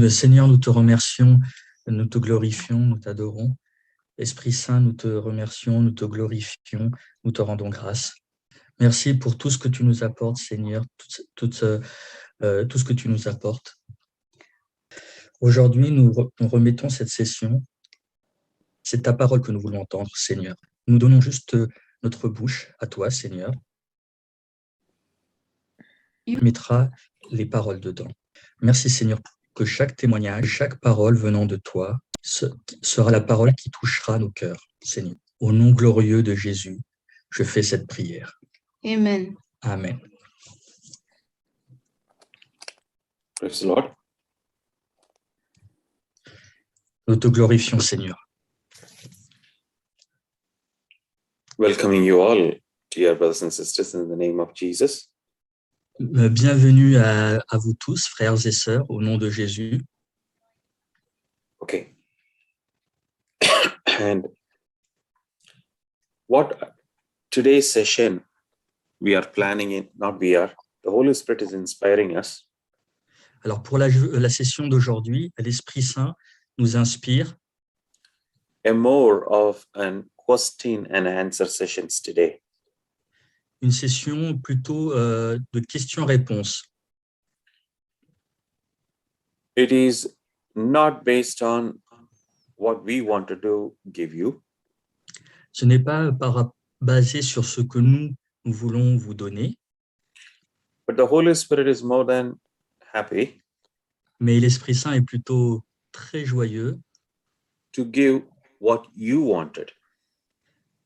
Seigneur, nous te remercions, nous te glorifions, nous t'adorons. Esprit Saint, nous te remercions, nous te glorifions, nous te rendons grâce. Merci pour tout ce que tu nous apportes, Seigneur, tout ce que tu nous apportes. Aujourd'hui, nous remettons cette session. C'est ta parole que nous voulons entendre, Seigneur. Nous donnons juste notre bouche à toi, Seigneur. Tu mettras les paroles dedans. Merci, Seigneur, que chaque témoignage, chaque parole venant de toi sera la parole qui touchera nos cœurs, Seigneur. Au nom glorieux de Jésus, je fais cette prière. Amen. Amen. Praise the Lord. Nous te glorifions, Seigneur. Welcoming you all, dear brothers and sisters, in the name of Jesus. Bienvenue à vous tous, frères et sœurs, au nom de Jésus. Okay. And what today's session we are planning it, not we are, the Holy Spirit is inspiring us. Alors pour la session d'aujourd'hui, l'Esprit Saint nous inspire A more of an question and answer sessions today. une session plutôt de questions-réponses. It is not based on what we want to give you, Ce n'est pas basé sur ce que nous voulons vous donner, but the Holy Spirit is more than happy mais l'Esprit Saint est plutôt très joyeux to give what you wanted.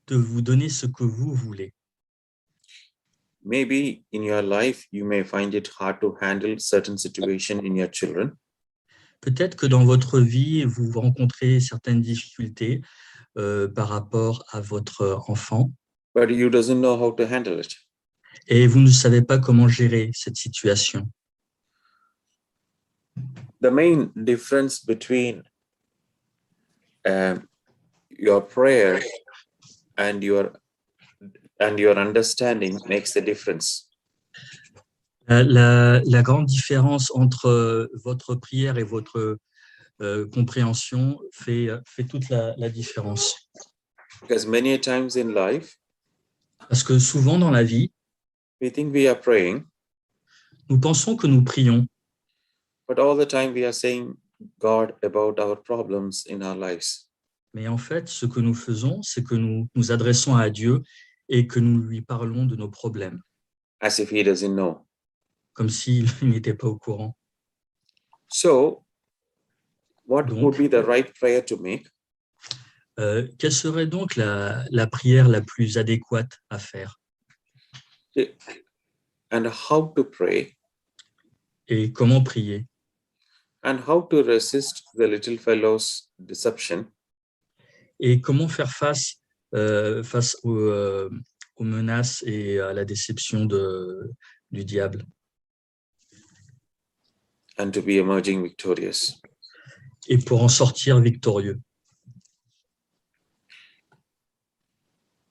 de vous donner ce que vous voulez. Maybe in your life, you may find it hard to handle certain situation in your children. Peut-être que dans votre vie, vous rencontrez certaines difficultés par rapport à votre enfant, But you doesn't know how to handle it. et vous ne savez pas comment gérer cette situation. The main difference between your prayer and your understanding makes the difference. La grande différence entre votre prière et votre compréhension fait toute la différence. Because many times in life, Parce que souvent dans la vie, we think we are praying, nous pensons que nous prions, but all the time we are saying God about our problems in our lives. mais en fait, ce que nous faisons, c'est que nous nous adressons à Dieu et que nous lui parlons de nos problèmes, As if he doesn't know. comme s'il n'était pas au courant. So, what Donc, would be the right prayer to make? Quelle serait donc la prière la plus adéquate à faire? And how to pray? Et comment prier? And how to resist the little fellow's deception? Et comment faire face aux menaces et à la déception du diable? And to be emerging victorious. Et pour en sortir victorieux.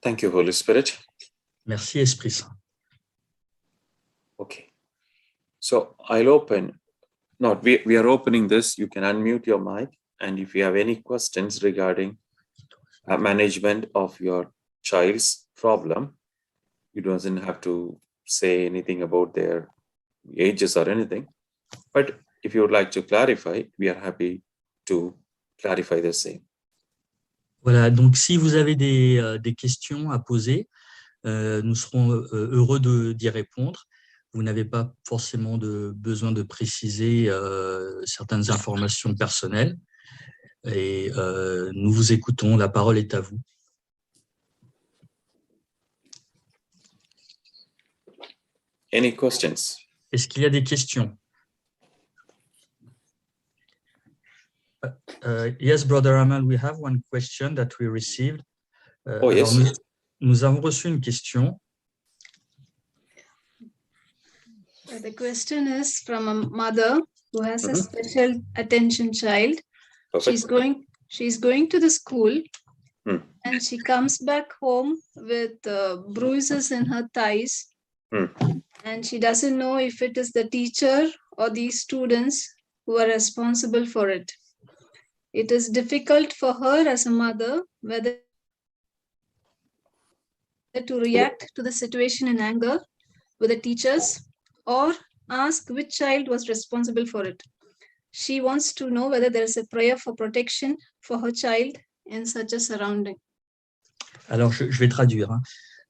Thank you, Holy Spirit. Merci, Esprit Saint. Okay. So I'll open. No, we are opening this. You can unmute your mic. And if you have any questions regarding management of your child's problem, you doesn't have to say anything about their ages or anything. But if you would like to clarify, we are happy to clarify the same. Voilà, donc si vous avez des questions à poser, nous serons heureux d'y répondre. Vous n'avez pas forcément besoin de préciser certaines informations personnelles. Et nous vous écoutons, la parole est à vous. Any questions? Est-ce qu'il y a des questions? Yes, Brother Amal, we have one question that we received. Oh, yes. Alors, nous avons reçu une question. The question is from a mother who has a special attention child. Perfect. She's going to the school and she comes back home with bruises in her thighs. And she doesn't know if it is the teacher or the students who are responsible for it. It is difficult for her as a mother whether to react to the situation in anger with the teachers or ask which child was responsible for it. She wants to know whether there is a prayer for protection for her child in such a surrounding. Alors, je vais traduire.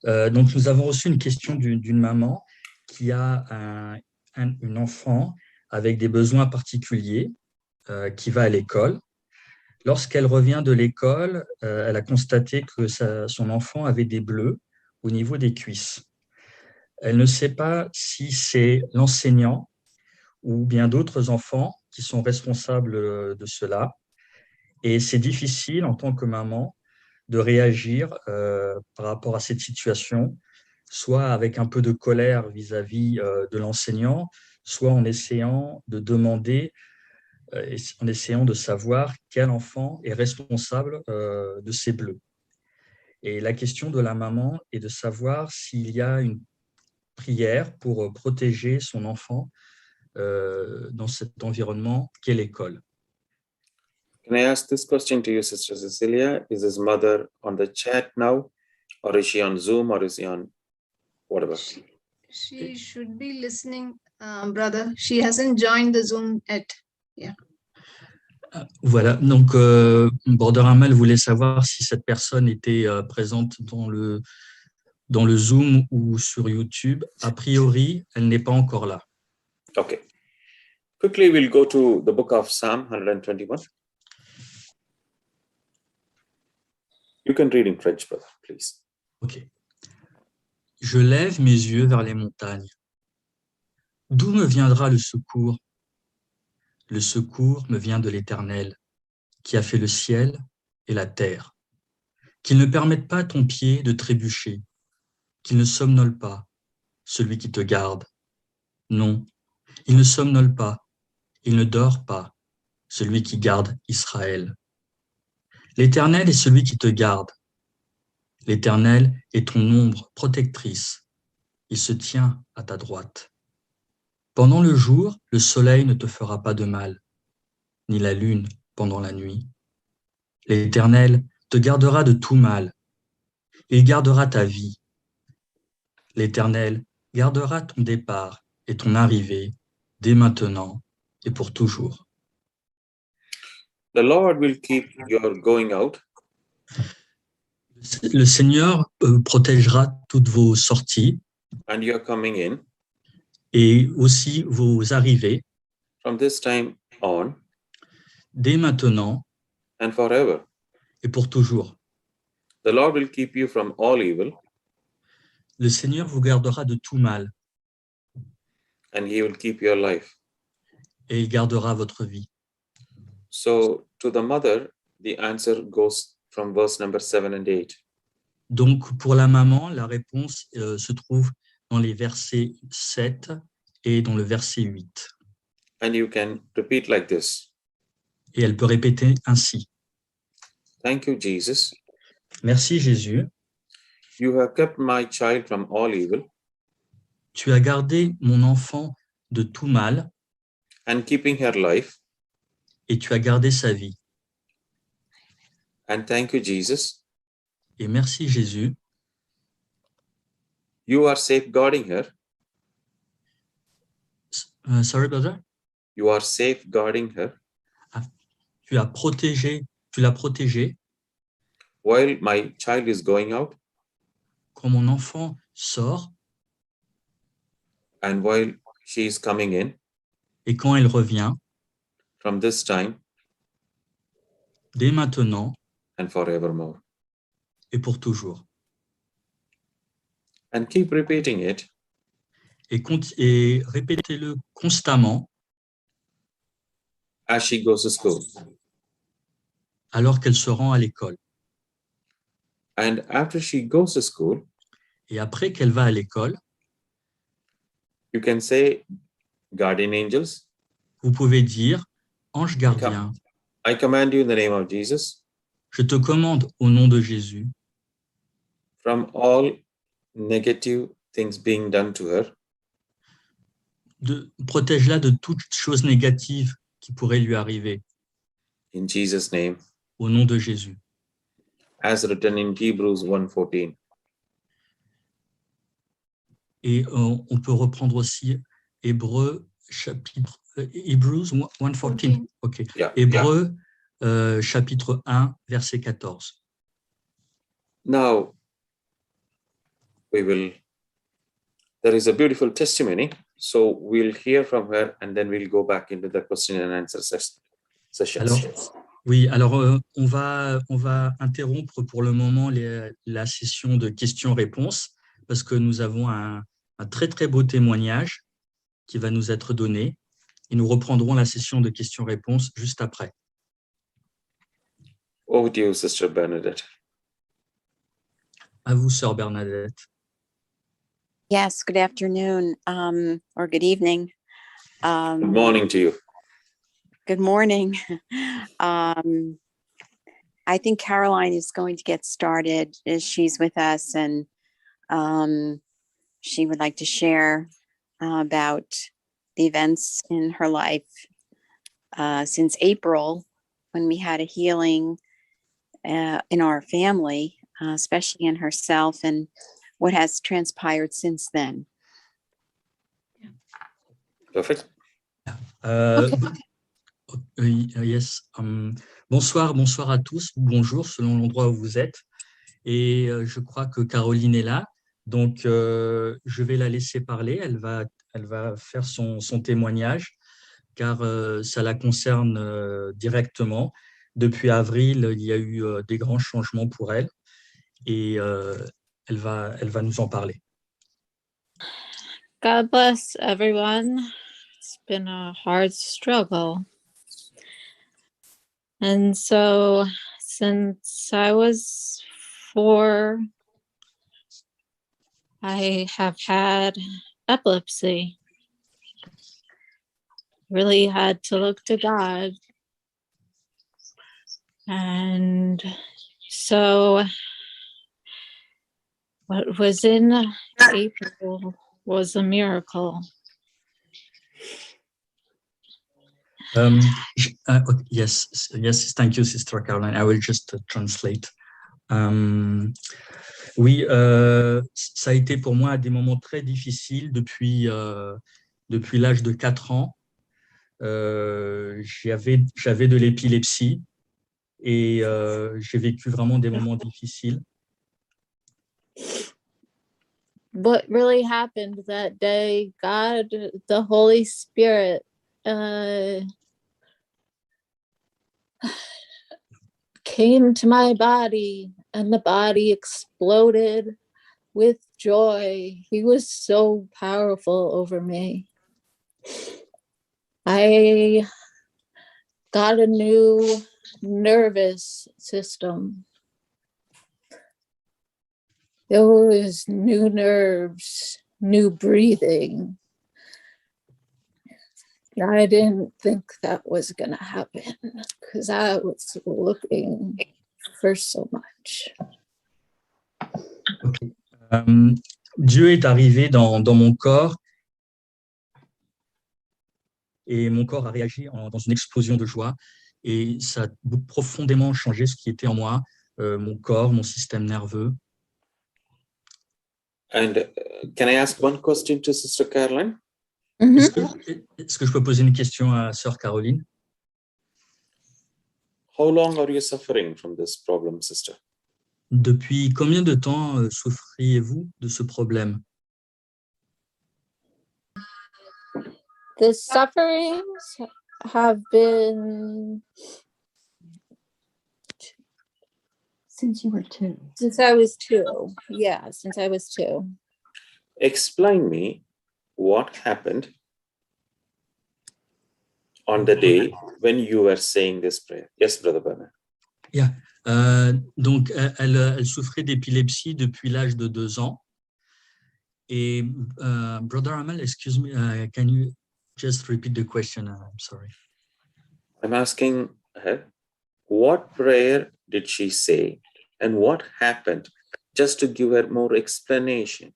Donc, nous avons reçu une question d'une maman qui a une enfant avec des besoins particuliers qui va à l'école. Lorsqu'elle revient de l'école, elle a constaté que son enfant avait des bleus au niveau des cuisses. Elle ne sait pas si c'est l'enseignant ou bien d'autres enfants qui sont responsables de cela. Et c'est difficile en tant que maman de réagir par rapport à cette situation, soit avec un peu de colère vis-à-vis de l'enseignant, soit en essayant de demander, en essayant de savoir quel enfant est responsable de ces bleus. Et la question de la maman est de savoir s'il y a une prière pour protéger son enfant dans cet environnement qu'est l'école. Can I ask this question to you, Sister Cecilia? Is his mother on the chat now, or is she on Zoom, or is she on whatever? She should be listening, brother. She hasn't joined the Zoom yet. Yeah. Voilà, donc Brother Amal voulait savoir si cette personne était présente dans le Zoom ou sur YouTube. A priori, elle n'est pas encore là. Okay. Quickly, we'll go to the book of Psalm 121. You can read in French, brother, please. Ok. Je lève mes yeux vers les montagnes. D'où me viendra le secours? Le secours me vient de l'Éternel, qui a fait le ciel et la terre. Qu'il ne permette pas à ton pied de trébucher, qu'il ne somnole pas, celui qui te garde. Non, il ne somnole pas, il ne dort pas, celui qui garde Israël. L'Éternel est celui qui te garde. L'Éternel est ton ombre protectrice. Il se tient à ta droite. Pendant le jour, le soleil ne te fera pas de mal, ni la lune pendant la nuit. L'Éternel te gardera de tout mal. Il gardera ta vie. L'Éternel gardera ton départ et ton arrivée dès maintenant et pour toujours. The Lord will keep your going out Le Seigneur protégera toutes vos sorties and your coming in et aussi vos arrivées from this time on dès maintenant and forever. et pour toujours. The Lord will keep you from all evil, Le Seigneur vous gardera de tout mal and He will keep your life. et il gardera votre vie. So, to the mother, the answer goes from verse number 7 and 8. Donc, pour la maman, la réponse se trouve dans les versets 7 et dans le verset 8. And you can repeat like this. Et elle peut répéter ainsi. Thank you, Jesus. Merci Jésus, You have kept my child from all evil tu as gardé mon enfant de tout mal and keeping her life. et tu as gardé sa vie. And thank you, Jesus. Et merci Jésus, You are safeguarding her. sorry brother, You are safeguarding her tu l'as protégé while my child is going out quand mon enfant sort and while she is coming in et quand elle revient, from this time dès maintenant and forevermore. et pour toujours. And keep repeating it Et répétez-le constamment as she goes to school. alors qu'elle se rend à l'école. And after she goes to school, Et après qu'elle va à l'école, you can say, guardian angels, vous pouvez dire « Ange gardien, I command you in the name of Jesus, je te commande au nom de Jésus, from all negative things being done to her, protège-la de toute chose négative qui pourrait lui arriver. In Jesus' name, Au nom de Jésus. as written in Hebrews 1:14. Et on peut reprendre aussi Hébreux chapitre Hebrews 1:14. OK. Yeah, Hébreux chapitre 1 verset 14. Now, there is a beautiful testimony. So we'll hear from her and then we'll go back into the question and answer session. Alors, on va interrompre pour le moment la session de questions-réponses parce que nous avons un très, très beau témoignage qui va nous être donné et nous reprendrons la session de questions-réponses juste après. Over to you, Sister Bernadette. À vous, Sœur Bernadette. Yes, good afternoon, or good evening. Good morning to you. Good morning. I think Caroline is going to get started as she's with us, and she would like to share about the events in her life since April, when we had a healing in our family, especially in herself, and what has transpired since then. Perfect. Yes. Bonsoir à tous. Bonjour, selon l'endroit où vous êtes. Et je crois que Caroline est là. Donc, je vais la laisser parler. Elle va faire son témoignage, car ça la concerne directement. Depuis avril, il y a eu des grands changements pour elle. Et elle va nous en parler. God bless everyone. It's been a hard struggle. And so since I was 4, I have had epilepsy. Really had to look to God. And so what was in April was a miracle. Yes, thank you, Sister Caroline. I will just translate. Oui, ça a été pour moi des moments très difficiles depuis l'âge de 4 ans. J'avais de l'épilepsie et j'ai vécu vraiment des moments difficiles. What really happened that day, God, the Holy Spirit, came to my body, and the body exploded with joy. He was so powerful over me. I got a new nervous system. There was new nerves, new breathing. I didn't think that was going to happen because I was looking for so much. Okay. Dieu est arrivé dans mon corps et mon corps a réagi dans une explosion de joie et ça a profondément changé ce qui était en moi, mon corps, mon système nerveux. And can I ask one question to Sister Caroline? Mm-hmm. Est-ce que je peux poser une question à Sœur Caroline? How long are you suffering from this problem, sister? Depuis combien de temps souffriez-vous de ce problème? The sufferings have been Since you were 2. since I was 2. Yeah, since I was 2. Explain me what happened on the day when you were saying this prayer. Yes, Brother Bernard. Yeah. Donc, elle souffrait d'épilepsie depuis l'âge de 2 ans. Et Brother Amal, excuse me, can you just repeat the question? I'm sorry. I'm asking her, what prayer did she say and what happened? Just to give her more explanation.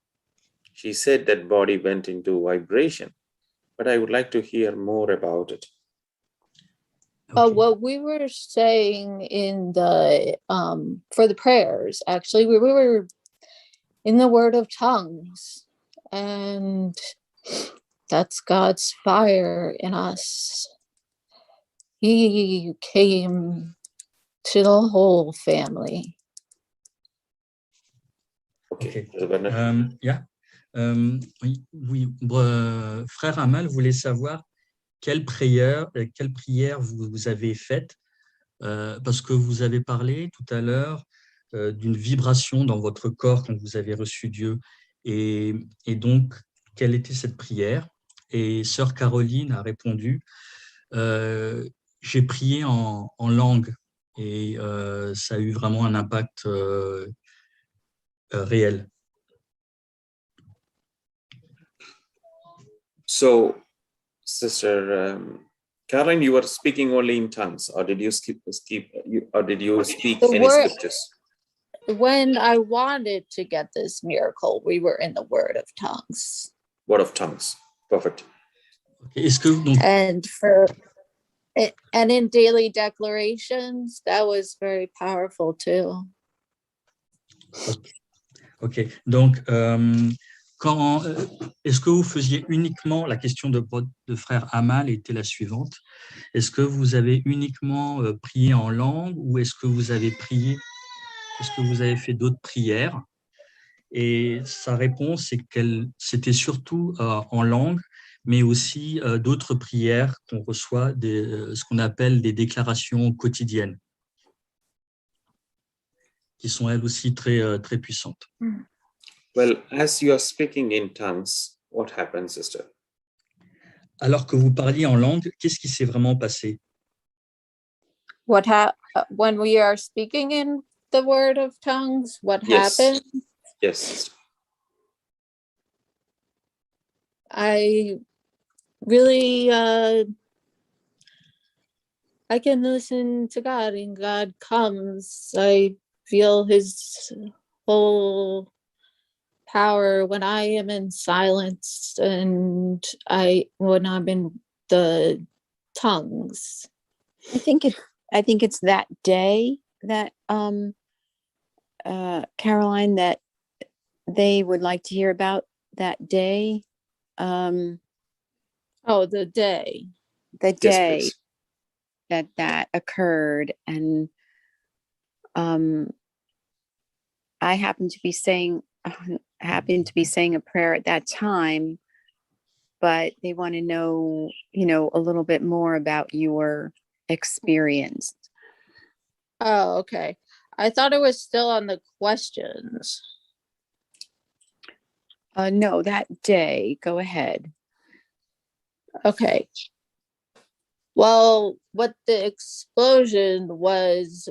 She said that body went into vibration, but I would like to hear more about it. Ok. What we were saying in the for the prayers, actually, we were in the word of tongues, and that's God's fire in us. He came to the whole family. Okay. Yeah. Oui, oui. Frère Amal voulait savoir quelle prière vous avez faite, parce que vous avez parlé tout à l'heure d'une vibration dans votre corps quand vous avez reçu Dieu. Et donc, quelle était cette prière? Et sœur Caroline a répondu, j'ai prié en langue, et ça a eu vraiment un impact réel. So, Sister Caroline, you were speaking only in tongues, or did you or did you speak The any word- scriptures? When I wanted to get this miracle, we were in the word of tongues. Word of tongues. Perfect. Est-ce que donc And in daily declarations, that was very powerful too. Ok, donc est-ce que vous faisiez uniquement, la question de frère Amal était la suivante, est-ce que vous avez uniquement prié en langue, ou est-ce que vous avez fait d'autres prières? Et sa réponse, c'est c'était surtout en langue, mais aussi d'autres prières qu'on reçoit, ce qu'on appelle des déclarations quotidiennes, qui sont elles aussi très, très puissantes. Well, as you are speaking in tongues, what happened, sister? Alors que vous parliez en langue, qu'est-ce qui s'est vraiment passé? When we are speaking in the word of tongues, what Yes. happened? Yes, sister. I really I can listen to God, and God comes. I feel his whole power when I am in silence, and when I'm in the tongues. I think it's that day that Caroline, that they would like to hear about that day. Oh, the day. The Yes, day please. that occurred, and I happened to be saying a prayer at that time, but they want to know, a little bit more about your experience. Oh, okay. I thought it was still on the questions. No, that day. Go ahead. Okay. Well, what the explosion was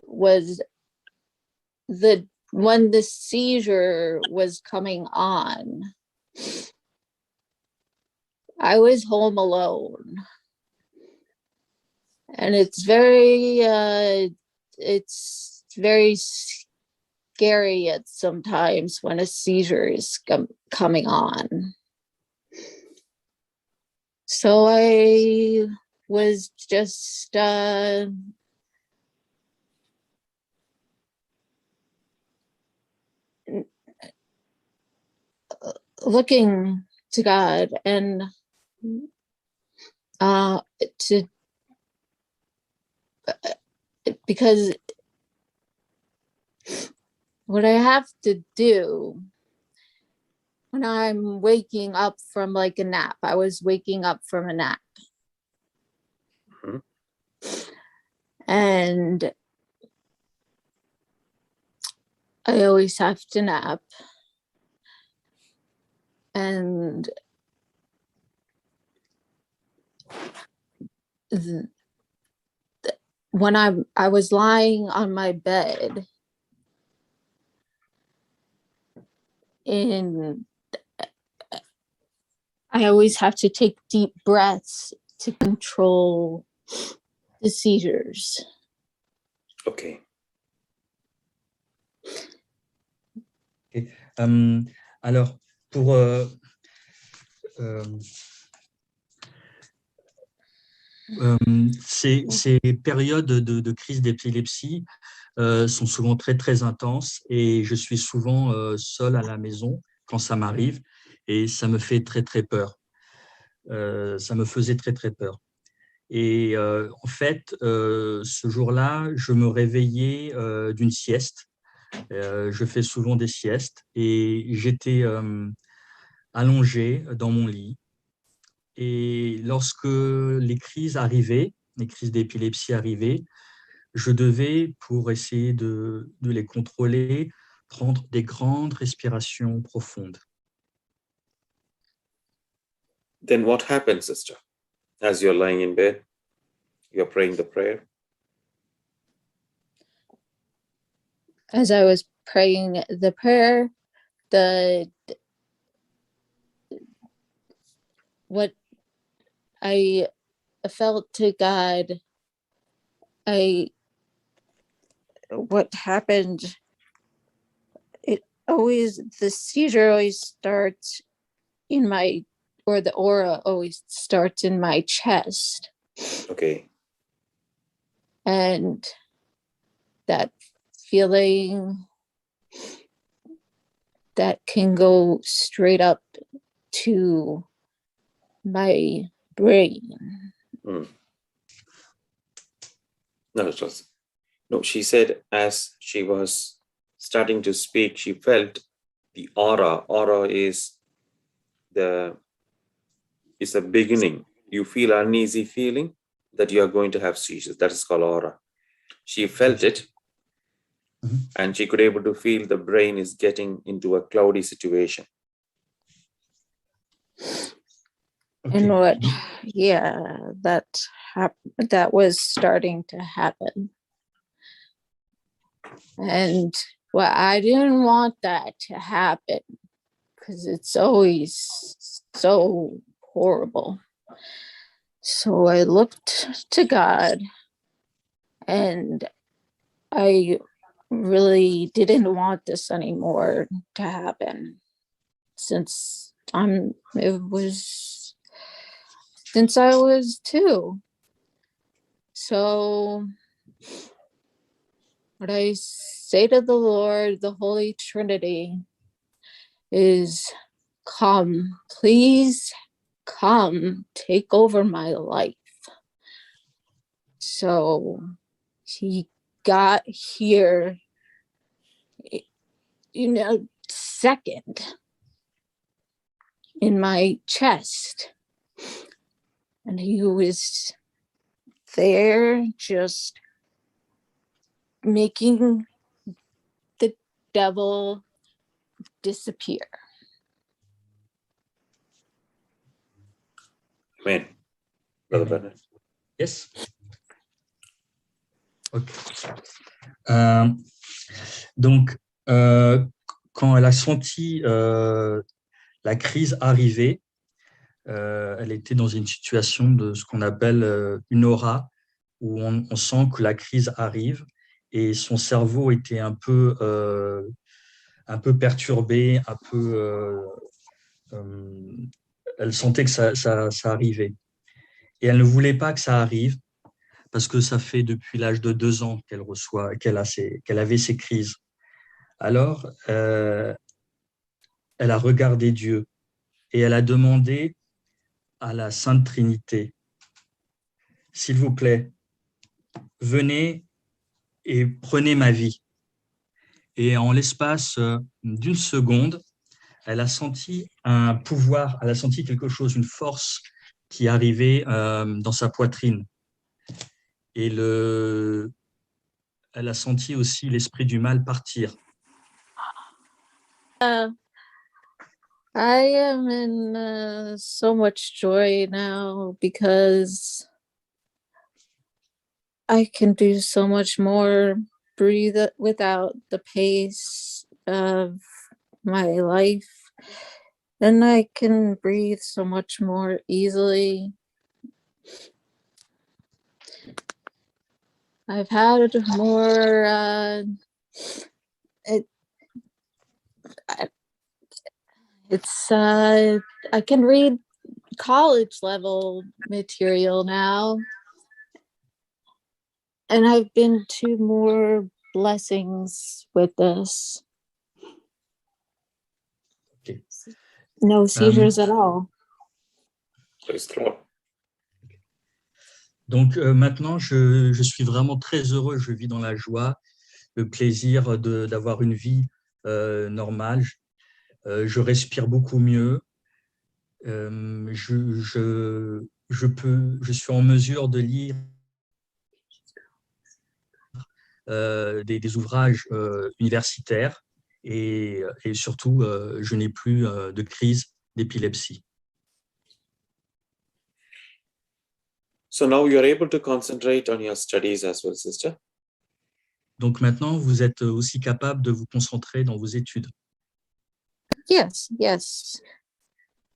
when the seizure was coming on. I was home alone, and it's very scary at sometimes when a seizure is coming on. So I was just looking to God and because what I have to do when I'm waking up from like a nap, I was waking up from a nap. Mhm. And I always have to nap. And when I was lying on my bed I always have to take deep breaths to control the seizures. Okay. Alors, pour Ces périodes de crise d'épilepsie sont souvent très, très intenses et je suis souvent seul à la maison quand ça m'arrive et ça me fait très, très peur. Ça me faisait très, très peur. Et en fait, ce jour-là, je me réveillais d'une sieste. Je fais souvent des siestes et j'étais allongé dans mon lit. Et lorsque les crises arrivaient, les crises d'épilepsie arrivaient, je devais, pour essayer de les contrôler, prendre des grandes respirations profondes. Then what happens, sister? As you're lying in bed, you're praying the prayer. As I was praying the prayer, what I felt to God, what happened, the seizure always starts in my, or the aura always starts in my chest. Okay. And that feeling that can go straight up to my brain. Mm. No, it was. No, she said as she was starting to speak, she felt the aura. Aura is a beginning. You feel uneasy feeling that you are going to have seizures. That is called aura. She felt it, and she could able to feel the brain is getting into a cloudy situation. Okay. And what, yeah, that was starting to happen. And well, I didn't want that to happen because it's always so horrible. So I looked to God and I really didn't want this anymore to happen since I was 2. So what I say to the Lord, the Holy Trinity, is come, please come, take over my life. So he got here in a second in my chest. And he was there just making the devil disappear. Amen. Brother Bernard. Yes. Ok. Donc, quand elle a senti la crise arriver, elle était dans une situation de ce qu'on appelle une aura, où on sent que la crise arrive et son cerveau était un peu perturbé, elle sentait que ça arrivait. Et elle ne voulait pas que ça arrive parce que ça fait depuis l'âge de 2 ans qu'elle avait ces crises. Alors, elle a regardé Dieu et elle a demandé à la Sainte Trinité, s'il vous plaît, venez et prenez ma vie. Et en l'espace d'une seconde, elle a senti un pouvoir, elle a senti quelque chose, une force qui arrivait dans sa poitrine. Et elle a senti aussi l'esprit du mal partir. I am in so much joy now because I can do so much more, breathe without the pace of my life, and I can breathe so much more easily. I've had more I can read college level material now, And I've been to more blessings with this. Ok. No seizures at all. Praise the Lord. Donc maintenant, je suis vraiment très heureux, je vis dans la joie, le plaisir d'avoir une vie normale. Je respire beaucoup mieux. Je suis en mesure de lire des ouvrages universitaires et surtout, je n'ai plus de crise d'épilepsie. So now you are able to concentrate on your studies as well, sister. Donc maintenant, vous êtes aussi capable de vous concentrer dans vos études. Yes, yes.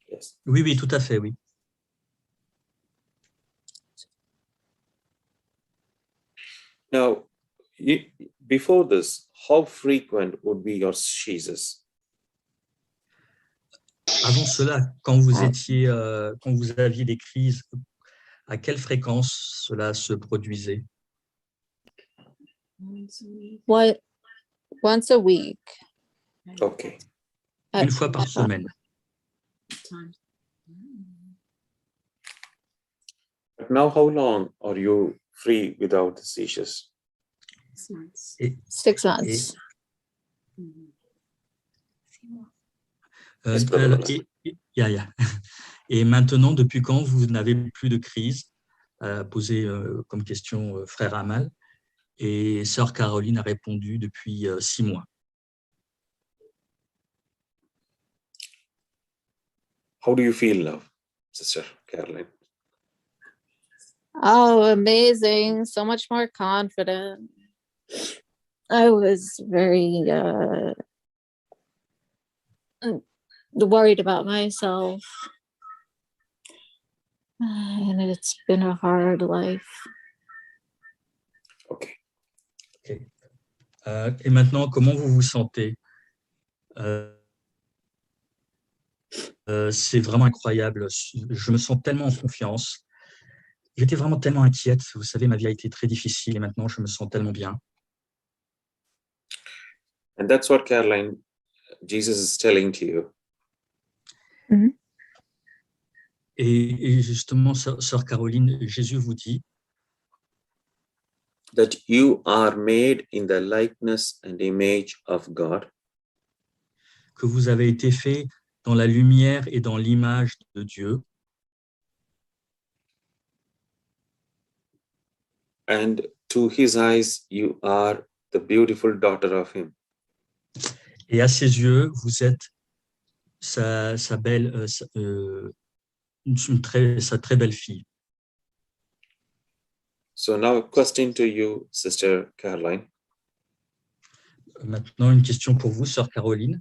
Yes. Oui, oui, tout à fait, oui. Now, before this, how frequent would be your seizures? Avant cela, quand vous aviez des crises, à quelle fréquence cela se produisait? What? Once a week. Okay. Une fois par semaine. But now, how long are you free without the seizures? 6 months. Yes, brother. Et maintenant, depuis quand vous n'avez plus de crise? Posé comme question frère Amal. Et sœur Caroline a répondu depuis 6 mois. How do you feel now, Sister Caroline? Oh, amazing. So much more confident. I was very worried about myself. And it's been a hard life. Okay. Okay. Et maintenant, comment vous vous sentez? C'est vraiment incroyable. Je me sens tellement en confiance. J'étais vraiment tellement inquiète. Vous savez, ma vie a été très difficile et maintenant, je me sens tellement bien. And that's what, Caroline, Jesus is telling to you. Mhm. Et justement, sœur Caroline, Jésus vous dit That you are made in the likeness and image of God. que vous avez été fait dans la lumière et dans l'image de Dieu. And to his eyes, you are the beautiful daughter of him. Et à ses yeux, vous êtes sa très belle fille. So now a question to you, Sister Caroline. Maintenant, une question pour vous, sœur Caroline.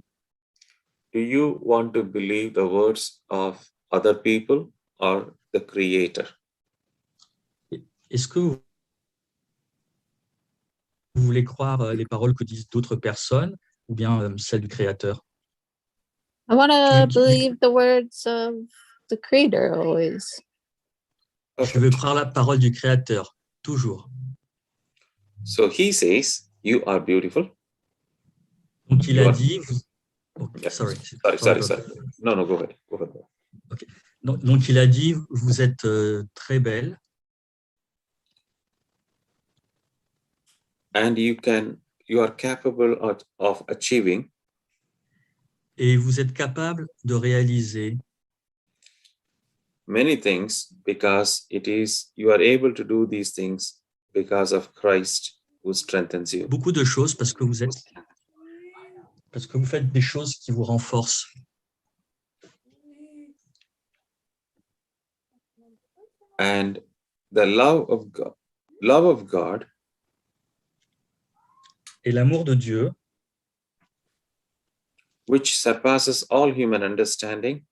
Do you want to believe the words of other people or the Creator? Est-ce que vous voulez croire les paroles que disent d'autres personnes ou bien celles du Créateur? I want to believe the words of the Creator always. Je veux croire la parole du Créateur, toujours. So he says, you are beautiful. Donc il You a are- dit... Yeah. Sorry. Sorry. No, go ahead. Donc il a dit, vous êtes très belle. And you are capable of achieving Et vous êtes capable de réaliser many things because you are able to do these things because of Christ who strengthens you. beaucoup de choses parce que vous faites des choses qui vous renforcent. And the love of God Et l'amour de Dieu, which surpasses all human understanding,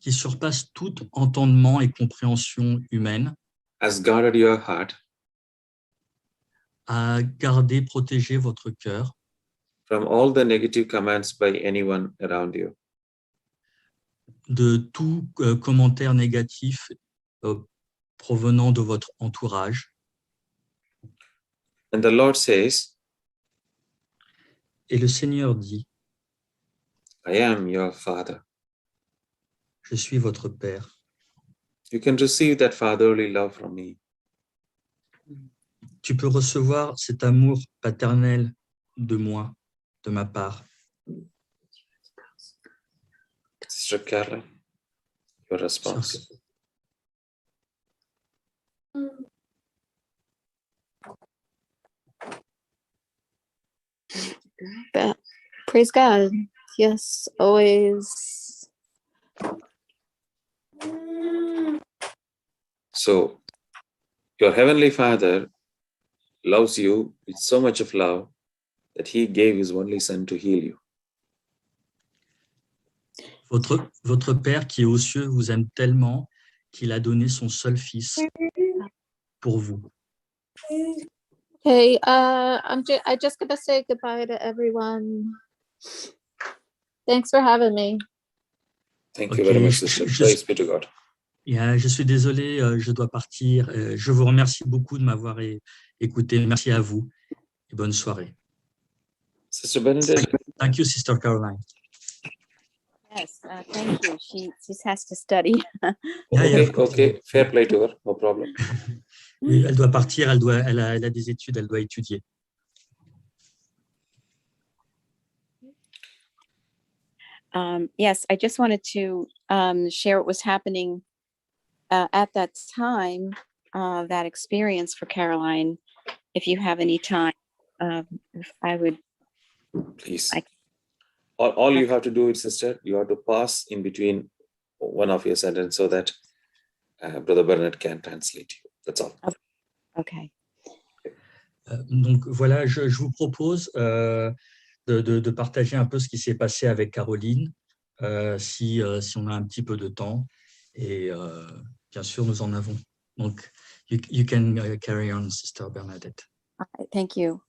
qui surpasse tout entendement et compréhension humaine, has guarded your heart a gardé, protégé votre cœur from all the negative comments by anyone around you. de tout commentaire négatif provenant de votre entourage. And the Lord says, Et le Seigneur dit, I am your father. je suis votre Père. You can receive that fatherly love from me. Tu peux recevoir cet amour paternel de moi, de ma part. Sister Caroline, your response. Praise God. Yes, always. So, your heavenly Father loves you with so much of love that he gave his only son to heal you. Votre Père qui est aux cieux vous aime tellement qu'il a donné son seul fils pour vous. Okay, I just gotta say goodbye to everyone. Thanks for having me. Thank you very Ok, much, sister. Praise be to God. Je suis désolé, je dois partir. Je vous remercie beaucoup de m'avoir écouté. Merci à vous et bonne soirée. Sister Benedict, Thank you, Sister Caroline. Yes, thank you. She has to study. okay, fair play to her, no problem. Oui, elle doit partir, elle a des études, elle doit étudier. Yes, I just wanted to share what was happening at that time, that experience for Caroline. If you have any time, I would. Please. I- All you have to do is, sister, you have to pause in between one of your sentences so that Brother Bernard can translate you. That's all. Okay. Donc voilà, je vous propose de partager un peu ce qui s'est passé avec Caroline, si on a un petit peu de temps. Et bien sûr, nous en avons. Donc, you can carry on, Sister Bernadette. All right, thank you.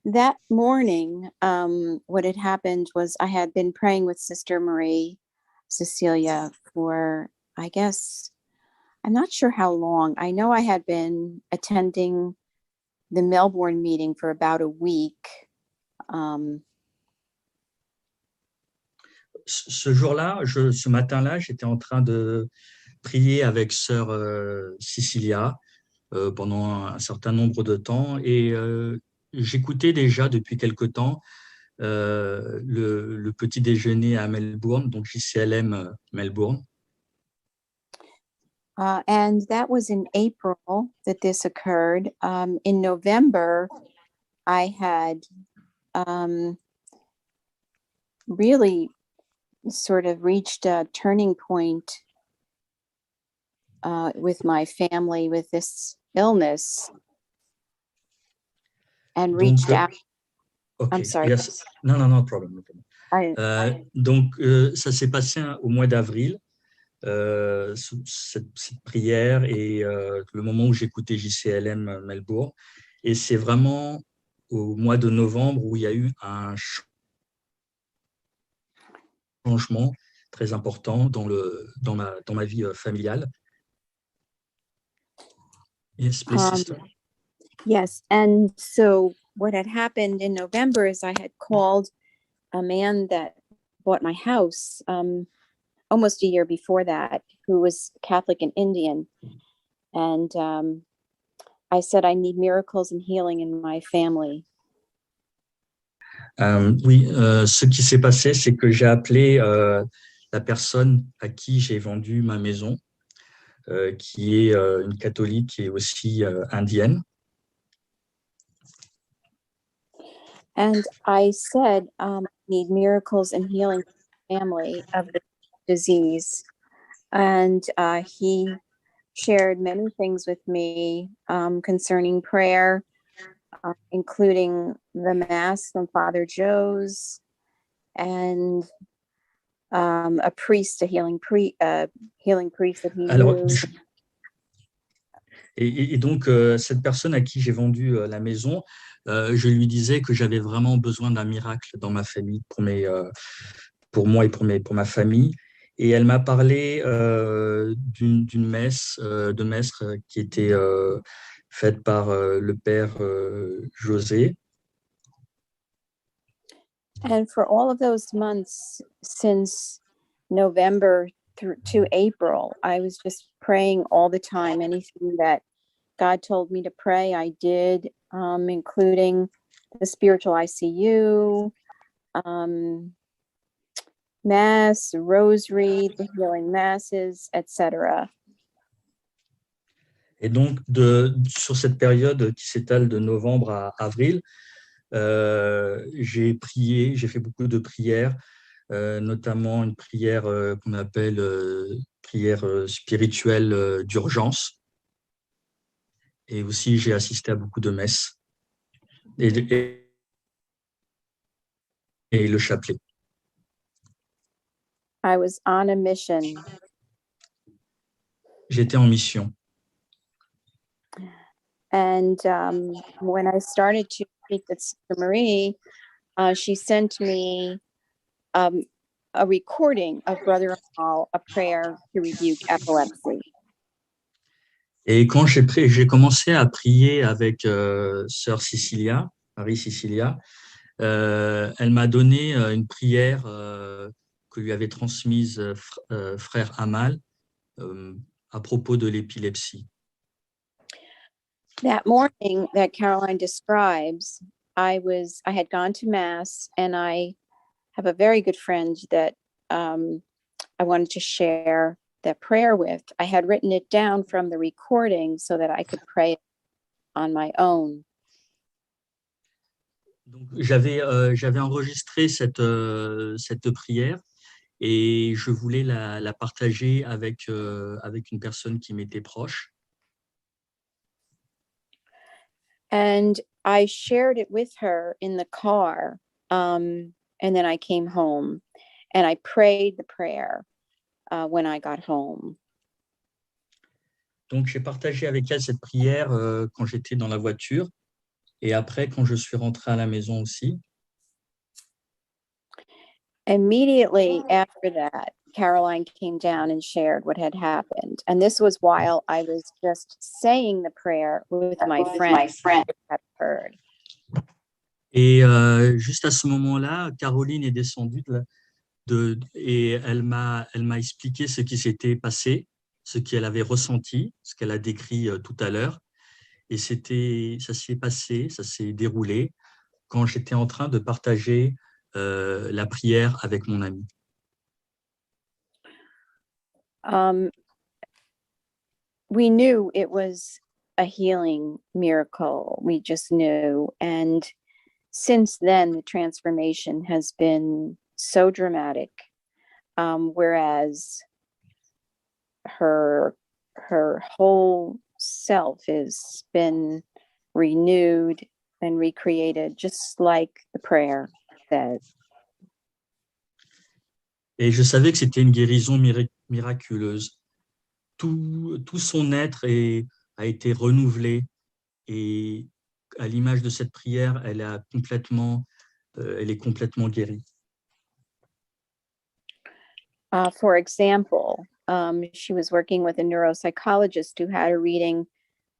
That morning, what had happened was I had been praying with Sister Marie Cecilia for, I guess, I'm not sure how long. I know I had been attending the Melbourne meeting for about a week. Ce jour-là, ce matin-là, j'étais en train de prier avec Sœur Cecilia pendant un certain nombre de temps et j'écoutais déjà depuis quelque temps le petit déjeuner à Melbourne, donc JCLM Melbourne. And that was in April that this occurred. In November, I had really sort of reached a turning point with my family with this illness and reached out. Okay, I'm sorry. yes. No problem. Donc, ça s'est passé au mois d'avril, cette prière et le moment où j'écoutais JCLM Melbourne. Et c'est vraiment au mois de novembre où il y a eu un changement très important dans ma vie familiale. Yes, please, sister. Yes, and so what had happened in November is I had called a man that bought my house almost a year before that, who was Catholic and Indian. And I said, I need miracles and healing in my family. Oui, ce qui s'est passé, c'est que j'ai appelé la personne à qui j'ai vendu ma maison, qui est une catholique et aussi indienne. And I said, I need miracles and healing in my family of the disease. And he shared many things with me concerning prayer, including the Mass from Father Joe's and a priest, a healing priest that he knew. Et donc, cette personne à qui j'ai vendu la maison, je lui disais que j'avais vraiment besoin d'un miracle dans ma famille, pour moi et pour ma famille. Et elle m'a parlé d'une messe de maître qui était faite par le père José. And for all of those months since November through to April, I was just praying all the time. Anything that God told me to pray, I did, including the spiritual ICU, Mass, Rosary, the healing masses, etc. Et donc, sur cette période qui s'étale de novembre à avril, j'ai prié, j'ai fait beaucoup de prières, notamment une prière qu'on appelle prière spirituelle d'urgence. Et aussi, j'ai assisté à beaucoup de messes et le chapelet. I was on a mission. J'étais en mission. And when I started to speak with Sister Marie, she sent me a recording of Brother Amal, a prayer to rebuke epilepsy. Et quand j'ai commencé à prier avec sœur Cecilia, Marie Cecilia, elle m'a donné une prière que lui avait transmise frère Amal à propos de l'épilepsie. That morning that Caroline describes, I had gone to Mass, and I have a very good friend that I wanted to share that prayer with. I had written it down from the recording so that I could pray on my own. Donc, j'avais enregistré cette prière et je voulais la partager avec une personne qui m'était proche. And I shared it with her in the car. And then I came home and I prayed the prayer when I got home. Donc, j'ai partagé avec elle cette prière quand j'étais dans la voiture et après, quand je suis rentré à la maison aussi. Immediately after that, Caroline came down and shared what had happened. And this was while I was just saying the prayer with my friend had heard. Et juste à ce moment-là, Caroline est descendue et elle m'a expliqué ce qui s'était passé, ce qu'elle avait ressenti, ce qu'elle a décrit tout à l'heure. Et ça s'est passé, ça s'est déroulé quand j'étais en train de partager la prière avec mon ami. We knew it was a healing miracle. We just knew. And since then, the transformation has been so dramatic. Whereas her whole self has been renewed and recreated, just like the prayer says. Et je savais que c'était une guérison miraculeuse. Tout son être a été renouvelé et à l'image de cette prière, elle est complètement guérie. For example, she was working with a neuropsychologist who had her reading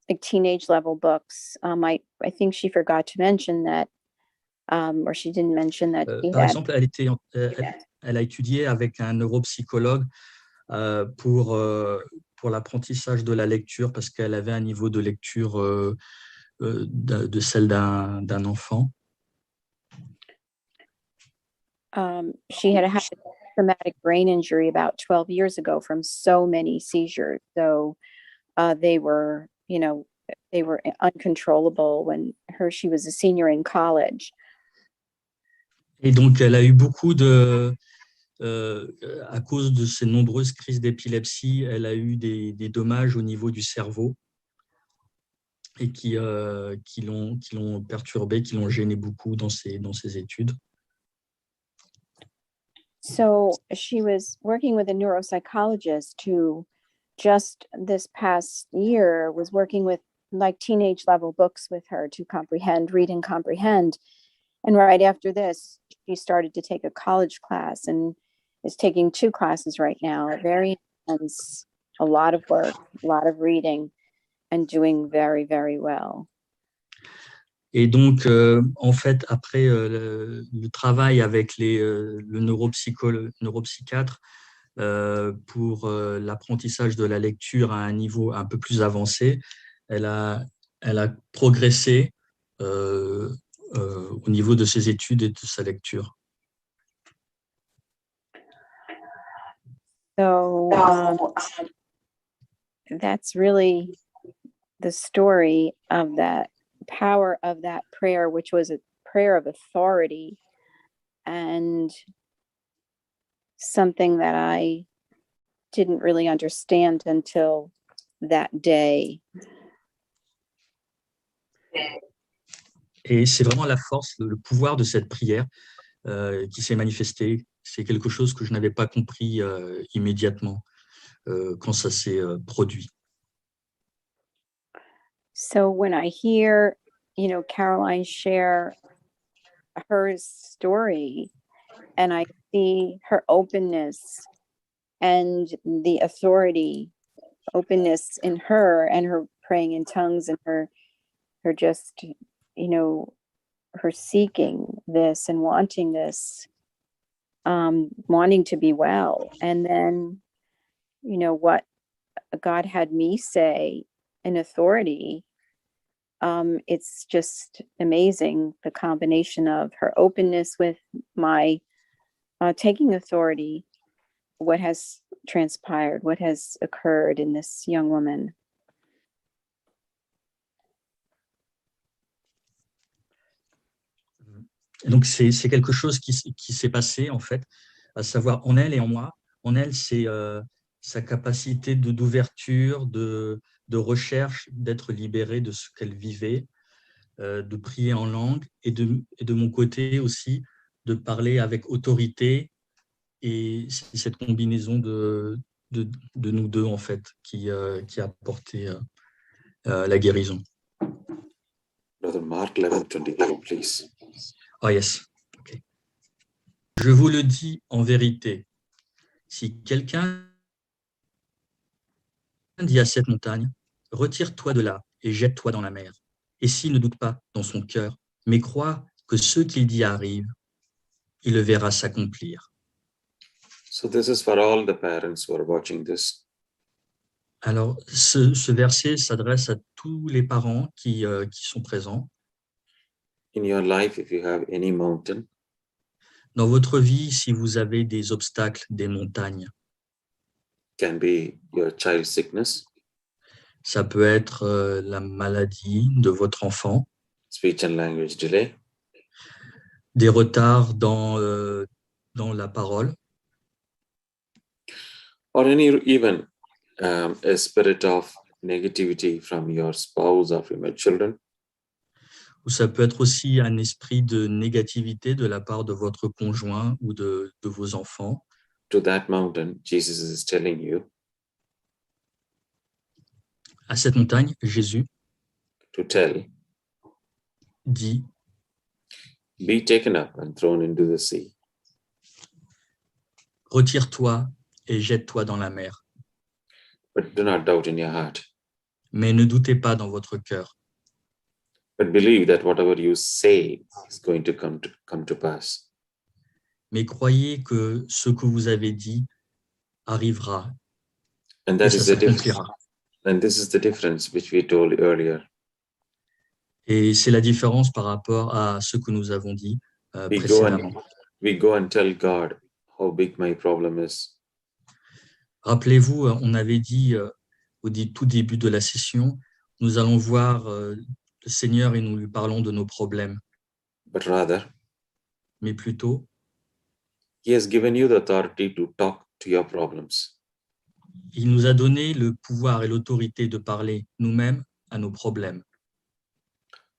like teenage level books. I think she forgot to mention that, or she didn't mention that. Par exemple, elle a étudié avec un neuropsychologue pour l'apprentissage de la lecture parce qu'elle avait un niveau de lecture de celle d'un enfant. She had had a traumatic brain injury about 12 years ago from so many seizures. So they were uncontrollable when she was a senior in college. Et donc, elle a eu beaucoup à cause de ces nombreuses crises d'épilepsie, elle a eu des dommages au niveau du cerveau et qui l'ont perturbée, qui l'ont gênée beaucoup dans ses études. So she was working with a neuropsychologist who just this past year was working with like teenage level books with her to read and comprehend. And right after this, she started to take a college class and is taking 2 classes right now, very intense, a lot of work, a lot of reading. and doing very, very well. Et donc, en fait, après le travail avec le neuropsychiatre pour l'apprentissage de la lecture à un niveau un peu plus avancé, elle a progressé au niveau de ses études et de sa lecture. So that's really the story of that power of that prayer, which was a prayer of authority and something that I didn't really understand until that day. Et c'est vraiment la force, le pouvoir de cette prière qui s'est manifesté. C'est quelque chose que je n'avais pas compris immédiatement quand ça s'est produit. So when I hear, Caroline share her story and I see her openness and the authority, openness in her and her praying in tongues and her just, her seeking this and wanting this, wanting to be well. And then, what God had me say in authority, it's just amazing, the combination of her openness with my taking authority, what has transpired, what has occurred in this young woman. Donc, c'est quelque chose qui s'est passé, en fait, à savoir en elle et en moi. En elle, c'est sa capacité d'ouverture, de recherche, d'être libérée de ce qu'elle vivait, de prier en langue, et de mon côté aussi, de parler avec autorité. Et c'est cette combinaison de nous deux, en fait, qui a apporté la guérison. Brother Mark 11:24, please. Oh yes. Okay. Je vous le dis en vérité, si quelqu'un dit à cette montagne, retire-toi de là et jette-toi dans la mer, et s'il ne doute pas dans son cœur, mais croit que ce qu'il dit arrive, il le verra s'accomplir. So this is for all the parents who are watching this. Alors, ce verset s'adresse à tous les parents qui sont présents. In your life, if you have any mountain, Dans votre vie, si vous avez des obstacles, des montagnes, can be your child sickness, ça peut être la maladie de votre enfant, speech and language delay, des retards dans la parole, or even a spirit of negativity from your spouse or from your children. ou ça peut être aussi un esprit de négativité de la part de votre conjoint ou de vos enfants. To that mountain, Jesus is telling you À cette montagne, Jésus to tell, dit, be taken up and thrown into the sea. retire-toi et jette-toi dans la mer. But do not doubt in your heart, Mais ne doutez pas dans votre cœur, but believe that whatever you say is going to come to pass. mais croyez que ce que vous avez dit arrivera And et that ça is the difference. s'accomplira. And this is the difference which we told earlier. Et c'est la différence par rapport à ce que nous avons dit précédemment. We go and tell God how big my problem is. Rappelez-vous, on avait dit au tout début de la session, nous allons voir le Seigneur et nous lui parlons de nos problèmes. But rather, Mais plutôt, He has given you the authority to talk to your problems. il nous a donné le pouvoir et l'autorité de parler nous-mêmes à nos problèmes.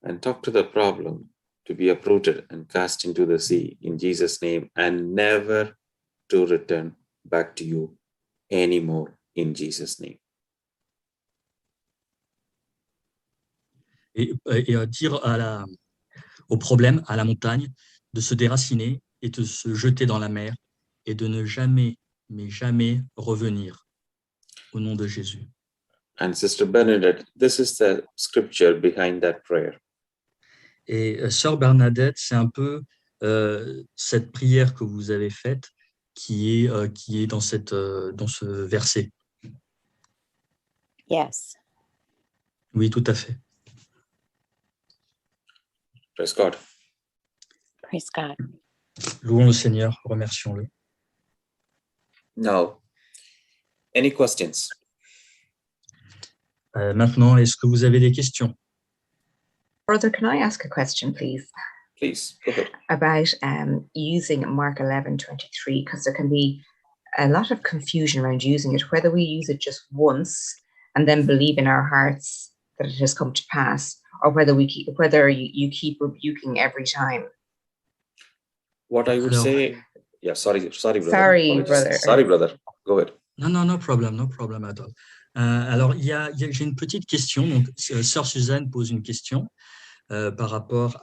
And talk to the problem to be uprooted and cast into the sea in Jesus' name and never to return back to you anymore in Jesus' name. Et dire au problème, à la montagne, de se déraciner et de se jeter dans la mer et de ne jamais, mais jamais revenir au nom de Jésus. And Sister Bernadette, this is the scripture behind that prayer. Et Sœur Bernadette, c'est un peu cette prière que vous avez faite qui est dans ce verset. Yes. Oui, tout à fait. Praise God. Praise God. Louons le Seigneur, remercions-le. Now, any questions? Maintenant, est-ce que vous avez des questions? Brother, can I ask a question, please, Please, go ahead. about using Mark 11:23, because there can be a lot of confusion around using it, whether we use it just once and then believe in our hearts that it has come to pass, or whether you keep rebuking every time. What I would Alors- say, yeah, sorry, brother. Sorry, Apologies. brother. Sorry, brother. Go ahead. No problem at all. Alors, j'ai une petite question. Donc, Sœur Suzanne pose une question par rapport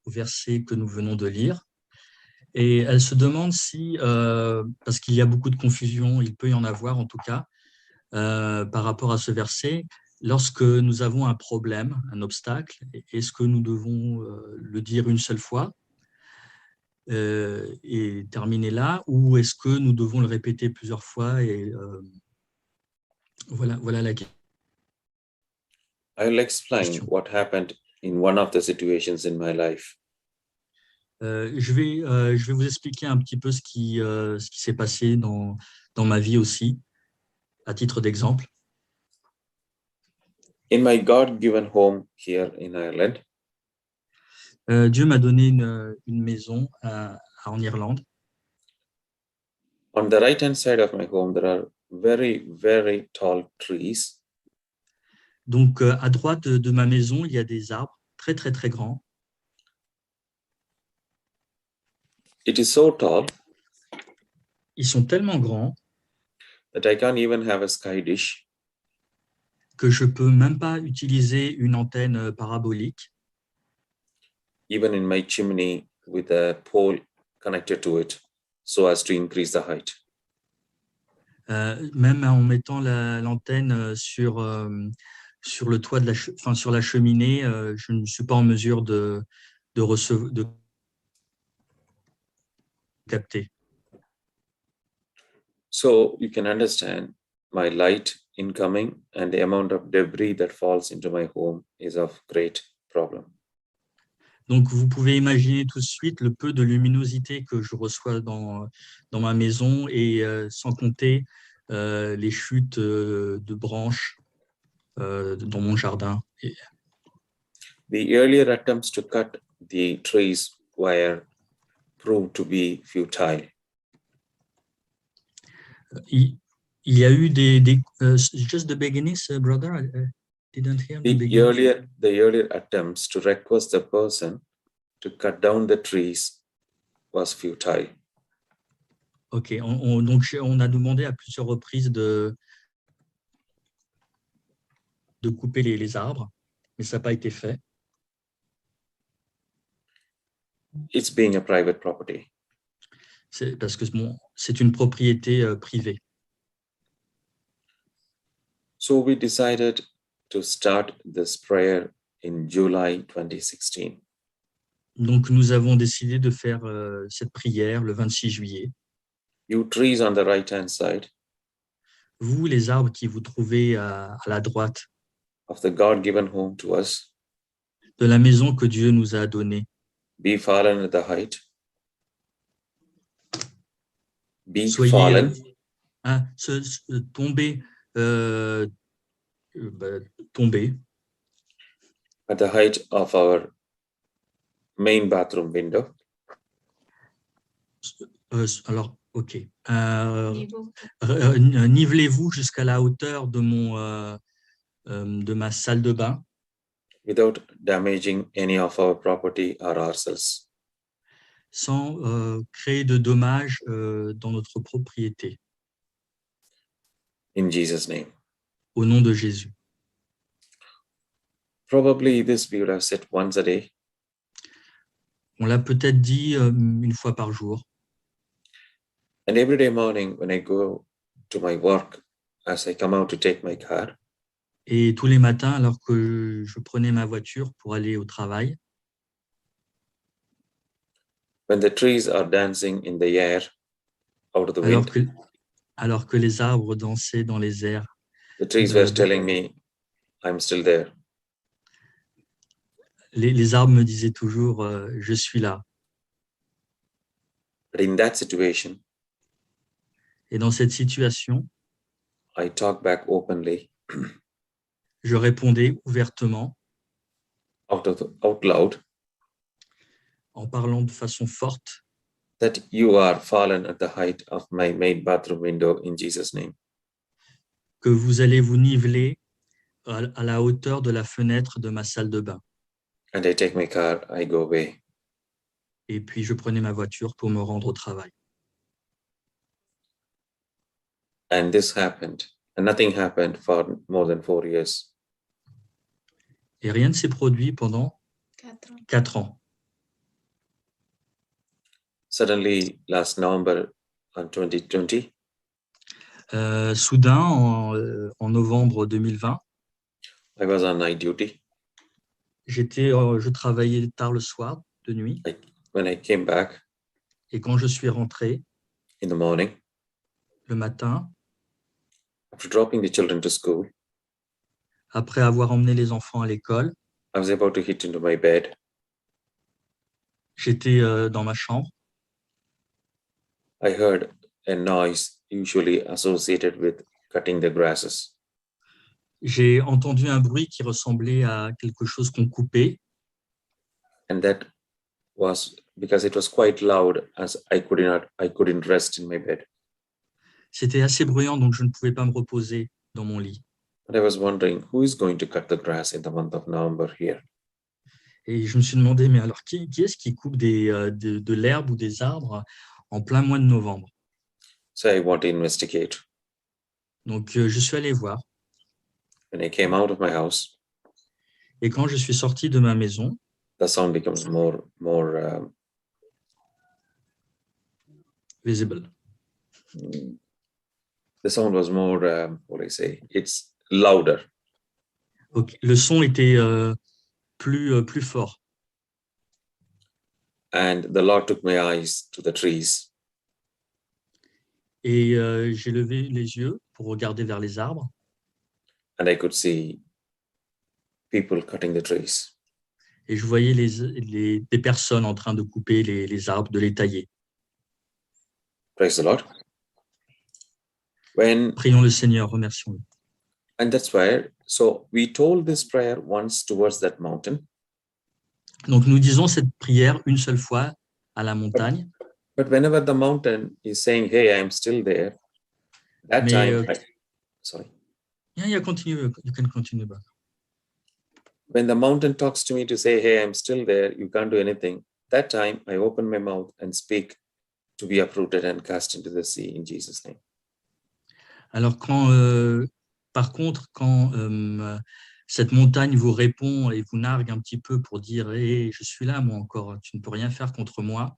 au verset que nous venons de lire. Et elle se demande si, parce qu'il y a beaucoup de confusion, il peut y en avoir en tout cas, par rapport à ce verset, lorsque nous avons un problème, un obstacle, est-ce que nous devons le dire une seule fois et terminer là, ou est-ce que nous devons le répéter plusieurs fois et voilà la question. I'll explain what happened in one of the situations in my life. Je vais vous expliquer un petit peu ce qui s'est passé dans ma vie aussi, à titre d'exemple. In my God-given home here in Ireland, Dieu m'a donné une maison en Irlande. on the right-hand side of my home, there are very, very tall trees. Donc, à droite de ma maison, il y a des arbres très, très, très grands. It is so tall Ils sont tellement grands that I can't even have a sky dish. que je ne peux même pas utiliser une antenne parabolique, Even in my chimney with a pole connected to it so as to increase the height. même en mettant l'antenne sur le toit sur la cheminée, je ne suis pas en mesure de capter. So you can understand my light incoming and the amount of debris that falls into my home is of great problem. Donc, vous pouvez imaginer tout de suite le peu de luminosité que je reçois dans ma maison et sans compter les chutes de branches dans mon jardin. The earlier attempts to cut the trees were proved to be futile. Il y a eu just the beginnings, brother. I didn't hear the beginning. The earlier attempts to request the person to cut down the trees was futile. Ok, donc on a demandé à plusieurs reprises de couper les arbres, mais ça n'a pas été fait. It's being a private property. C'est parce que c'est une propriété privée. So we decided to start this prayer in July 2016. Donc nous avons décidé de faire cette prière le 26 juillet. You trees on the right-hand side Vous, les arbres qui vous trouvez à la droite of the God-given home to us, de la maison que Dieu nous a donnée, be fallen at the height. Be soyez fallen tomber at the height of our main bathroom window. Alors, ok. Nivelez-vous jusqu'à la hauteur de ma salle de bain Without damaging any of our property or ourselves. sans créer de dommages dans notre propriété. In Jesus' name. Au nom de Jésus. Probably this we would have said once a day. On l'a peut-être dit une fois par jour. And every day morning when I go to my work, as I come out to take my car, Et tous les matins, alors que je prenais ma voiture pour aller au travail, when the trees are dancing in the air out of the alors wind, que les arbres dansaient dans les airs, the trees de- were telling me, I'm still there. les arbres me disaient toujours je suis là. But in that situation, Et dans cette situation, I talk back openly, je répondais ouvertement, out loud, en parlant de façon forte, that you are fallen at the height of my main bathroom window in Jesus' name. que vous allez vous niveler à la hauteur de la fenêtre de ma salle de bain. And I take my car, I go away. Et puis, je prenais ma voiture pour me rendre au travail. And this happened, and nothing happened for more than 4 years. Et rien ne s'est produit pendant 4 ans. Suddenly, last November on 2020, Soudain, en novembre 2020, I was on night duty. je travaillais tard le soir, de nuit, When I came back et quand je suis rentré in the morning, le matin, after dropping the children to school, après avoir emmené les enfants à l'école, I was about to hit into my bed. j'étais dans ma chambre. I heard a noise usually associated with cutting the grasses. J'ai entendu un bruit qui ressemblait à quelque chose qu'on coupait. And that was because it was quite loud, as I couldn't rest in my bed. C'était assez bruyant, donc je ne pouvais pas me reposer dans mon lit. And I was wondering, who is going to cut the grass in the month of November here? Et je me suis demandé, mais alors qui est-ce qui coupe de l'herbe ou des arbres en plein mois de novembre? So I want to investigate. Donc, je suis allé voir. When I came out of my house, Et quand je suis sorti de ma maison, the sound becomes more visible. The sound was more, what do I say? It's louder. Okay. Le son était plus fort. And the Lord took my eyes to the trees. Et j'ai levé les yeux pour regarder vers les arbres. And I could see people cutting the trees. Et je voyais des personnes en train de couper les arbres, de les tailler. Praise the Lord. Prions le Seigneur, remercions-le. And that's why, so we told this prayer once towards that mountain. Donc nous disons cette prière une seule fois à la montagne. But whenever the mountain is saying, hey, I am still there, that Mais, time, sorry. Yeah, continue. You can continue. When the mountain talks to me to say, hey, I'm still there, you can't do anything, that time I open my mouth and speak to be uprooted and cast into the sea in Jesus' name. Alors, par contre, quand cette montagne vous répond et vous nargue un petit peu pour dire hey, je suis là, moi encore, tu ne peux rien faire contre moi,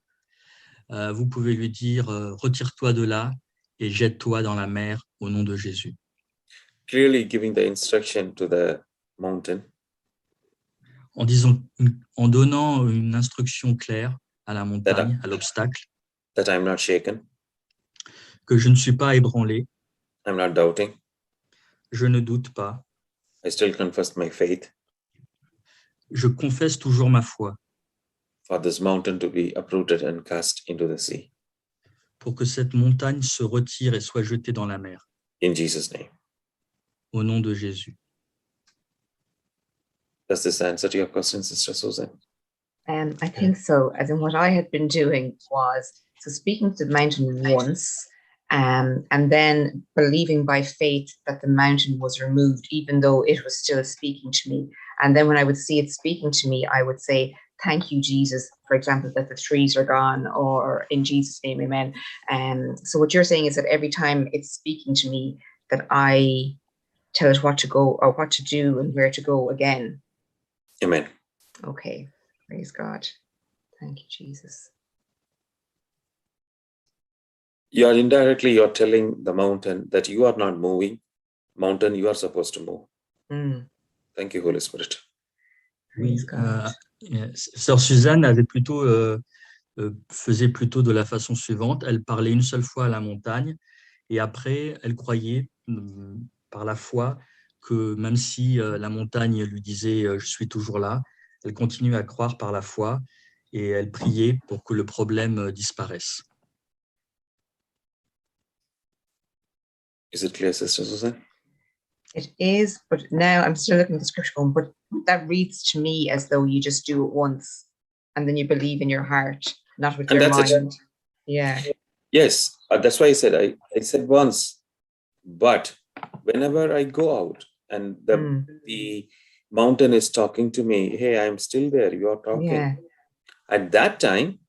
vous pouvez lui dire retire-toi de là et jette-toi dans la mer au nom de Jésus. Clearly giving the instruction to the mountain. En donnant une instruction claire à la montagne, à l'obstacle, that I'm not shaken. Que je ne suis pas ébranlé. I'm not doubting. Je ne doute pas. I still confess my faith. Je confesse toujours ma foi. For this mountain to be uprooted and cast into the sea. Pour que cette montagne se retire et soit jetée dans la mer. In Jesus' name. Au nom de Jésus. Does this answer to your question, Sister Susan? I think so. As in what I had been doing was, so speaking to the mountain once, and then believing by faith that the mountain was removed, even though it was still speaking to me. And then when I would see it speaking to me, I would say, thank you, Jesus, for example, that the trees are gone, or in Jesus' name, amen. So what you're saying is that every time it's speaking to me, that I tell it what to go or what to do and where to go again. Amen. Okay, praise God. Thank you, Jesus. You're telling the mountain that you are not moving. Mountain, you are supposed to move. Mm. Thank you, Holy Spirit. Praise God. Sœur Suzanne faisait plutôt de la façon suivante. Elle parlait une seule fois à la montagne et après, elle croyait par la foi que même si la montagne lui disait « je suis toujours là », elle continuait à croire par la foi et elle priait pour que le problème disparaisse. Is it clear, Sister Susan? It is, but now I'm still looking at the scripture going, but that reads to me as though you just do it once and then you believe in your heart, not with And your that's it. mind. Yeah. Yes, that's why I said I said once, but whenever I go out and the mountain is talking to me, hey, I'm still there, you are talking. Yeah. At that time,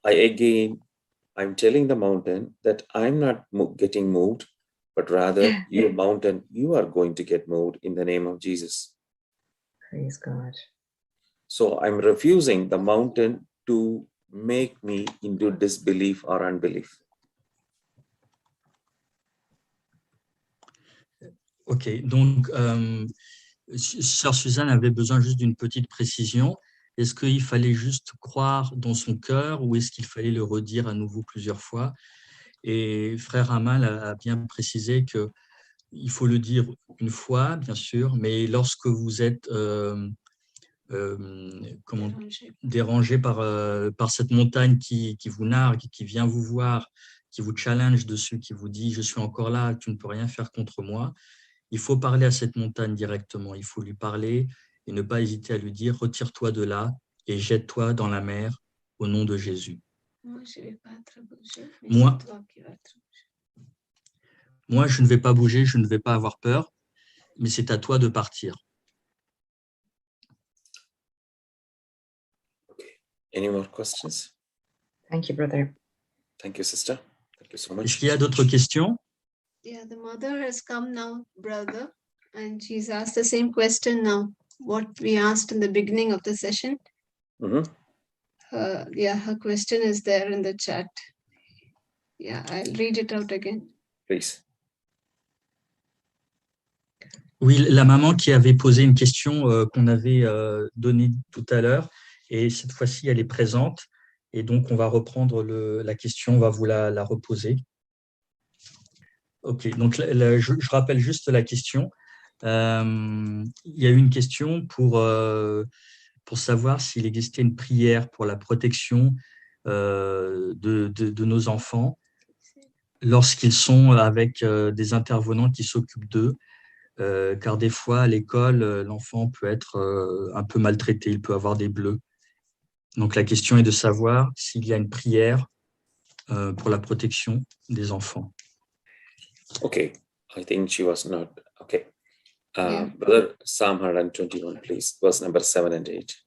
I'm telling the mountain that I'm not getting moved, but rather you mountain, you are going to get moved in the name of Jesus. Praise God. So I'm refusing the mountain to make me into disbelief or unbelief. Ok, donc Sœur Suzanne avait besoin juste d'une petite précision. Est-ce qu'il fallait juste croire dans son cœur ou est-ce qu'il fallait le redire à nouveau plusieurs fois? Et Frère Amal a bien précisé qu'il faut le dire une fois, bien sûr, mais lorsque vous êtes dérangé par cette montagne qui vous nargue, qui vient vous voir, qui vous challenge dessus, qui vous dit « je suis encore là, tu ne peux rien faire contre moi », il faut parler à cette montagne directement, il faut lui parler et ne pas hésiter à lui dire « retire-toi de là et jette-toi dans la mer au nom de Jésus ». Moi, je ne vais pas bouger, je ne vais pas avoir peur, mais c'est à toi de partir. Any more questions? Thank you, brother. Thank you, sister. Thank you so much. Est-ce qu'il y a d'autres questions? Yeah, the mother has come now, brother, and she's asked the same question now, what we asked in the beginning of the session. Mhm. Her question is there in the chat. Yeah, I'll read it out again. Please. Oui, la maman qui avait posé une question qu'on avait donnée tout à l'heure, et cette fois-ci, elle est présente. Et donc, on va reprendre la question, on va vous la reposer. OK, donc je rappelle juste la question. Il y a eu une question pour savoir s'il existait une prière pour la protection de nos enfants lorsqu'ils sont avec des intervenants qui s'occupent d'eux. Car des fois, à l'école, l'enfant peut être un peu maltraité, il peut avoir des bleus. Donc, la question est de savoir s'il y a une prière pour la protection des enfants. Okay, I think she was not. Okay. Yeah. Brother, Psalm 121, please, verse number 7 and 8.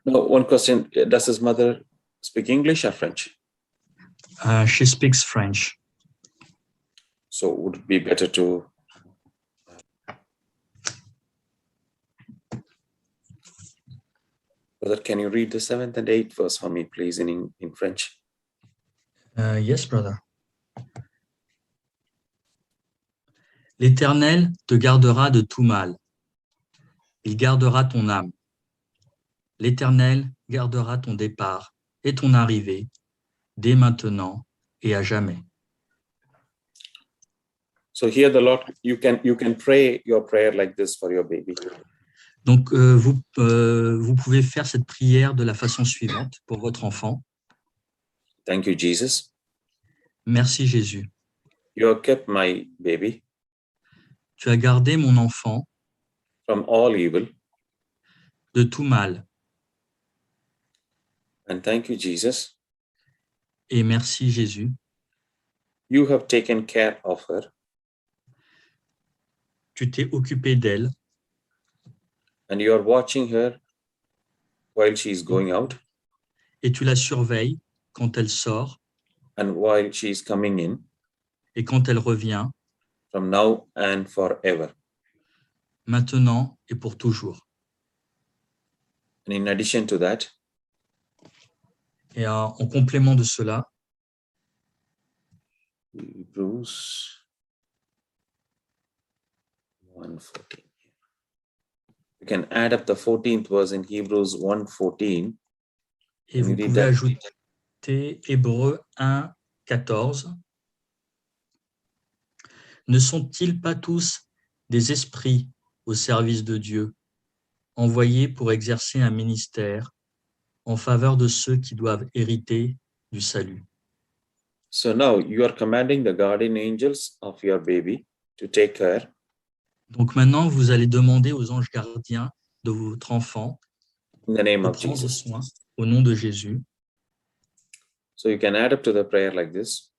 No, one question, does his mother speak English or French? She speaks French. So would it be better to... Brother, can you read the 7th and 8th verse for me, please, in French? Yes, brother. L'Éternel te gardera de tout mal. Il gardera ton âme. L'Éternel gardera ton départ et ton arrivée, dès maintenant et à jamais. So here the Lord, you can pray your prayer like this for your baby. Donc, vous pouvez faire cette prière de la façon suivante pour votre enfant. Thank you, Jesus. Merci Jésus. You have kept my baby Tu as gardé mon enfant from all evil. de tout mal. And thank you, Jesus. Et merci Jésus. You have taken care of her. Tu t'es occupé d'elle And you are watching her while she is going out et tu la surveilles quand elle sort and while she is coming in, et quand elle revient, from now and forever. maintenant et pour toujours. And in addition to that, Et en complément de cela, Hebrews 1:14. You can add up the 14th verse in Hebrews 1:14. Et vous Read pouvez that. ajouter Hébreux 1, 14. Ne sont-ils pas tous des esprits au service de Dieu, envoyés pour exercer un ministère en faveur de ceux qui doivent hériter du salut? So now you are commanding the guardian angels of your baby to take care. Donc maintenant, vous allez demander aux anges gardiens de votre enfant In the name de of prendre Jesus. soin au nom de Jésus. So you can add up to the prayer like this.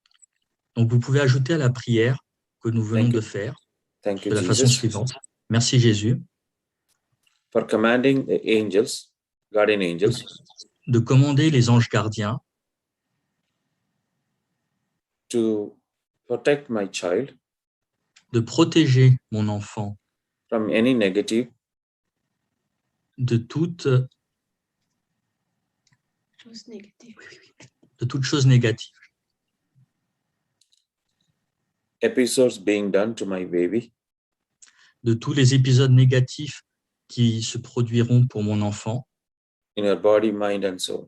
Donc vous pouvez ajouter à la prière que nous venons Thank you. de faire Thank you, de la façon Jesus, suivante. Merci Jésus for commanding the angels, guardian angels, de commander les anges gardiens to protect my child de protéger mon enfant from any negative, de toute Chose négative. chose négative, episodes being done to my baby, de tous les épisodes négatifs qui se produiront pour mon enfant, in her body, mind, and soul.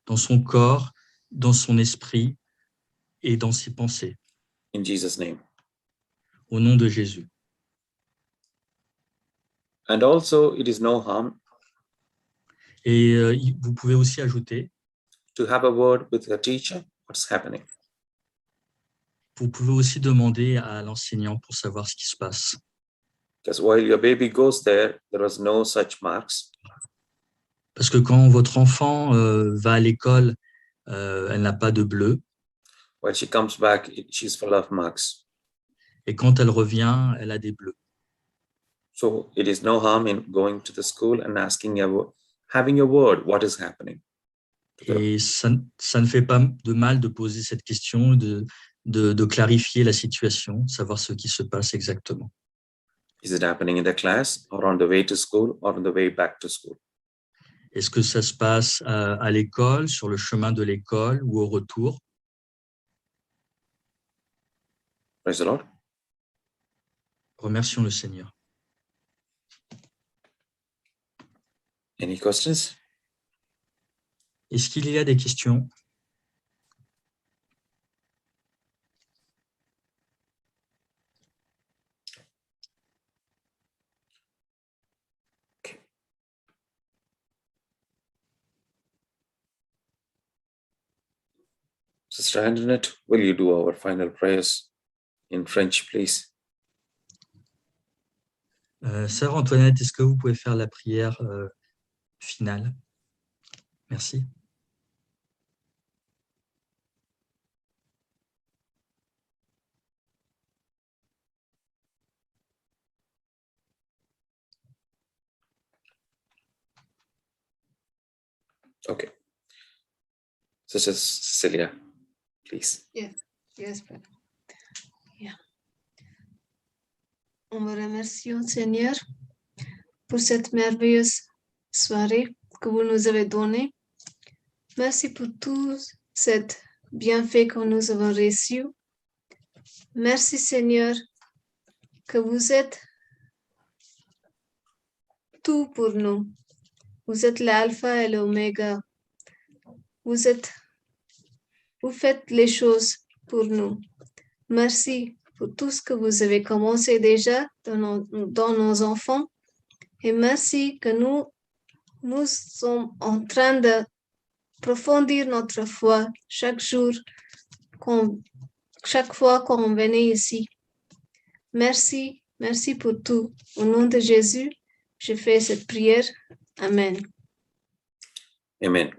dans son corps, dans son esprit et dans ses pensées, In Jesus' name. au nom de Jésus. And also, it is no harm Et vous pouvez aussi ajouter, to have a word with the teacher, what's happening. vous pouvez aussi demander à l'enseignant pour savoir ce qui se passe. Because while your baby goes there, there was no such marks. Parce que quand votre enfant va à l'école, elle n'a pas de bleu. When she comes back, she's full of marks. Et quand elle revient, elle a des bleus. So it is no harm in going to the school and asking having a word, what is happening. Et ça ne fait pas de mal de poser cette question, de clarifier la situation, savoir ce qui se passe exactement. Is it happening in the class or on the way to school or on the way back to school? Est-ce que ça se passe à l'école, sur le chemin de l'école ou au retour? Praise the Lord. Remercions le Seigneur. Any questions? Est-ce qu'il y a des questions? Sister Antoinette, will you do our final prayers in French, please? Sœur Antoinette, est-ce que vous pouvez faire la prière finale? Merci. Okay. Sister Cecilia, please. Yes, brother. Yeah. On vous remercie, Seigneur, pour cette merveilleuse soirée que vous nous avez donnée. Merci pour tout cet bienfait que nous avons reçu. Merci, Seigneur, que vous êtes tout pour nous. Vous êtes l'alpha et l'oméga. Vous faites les choses pour nous. Merci pour tout ce que vous avez commencé déjà dans nos enfants. Et merci que nous sommes en train de approfondir notre foi chaque jour, chaque fois qu'on venait ici. Merci pour tout. Au nom de Jésus, je fais cette prière. Amen. Amen.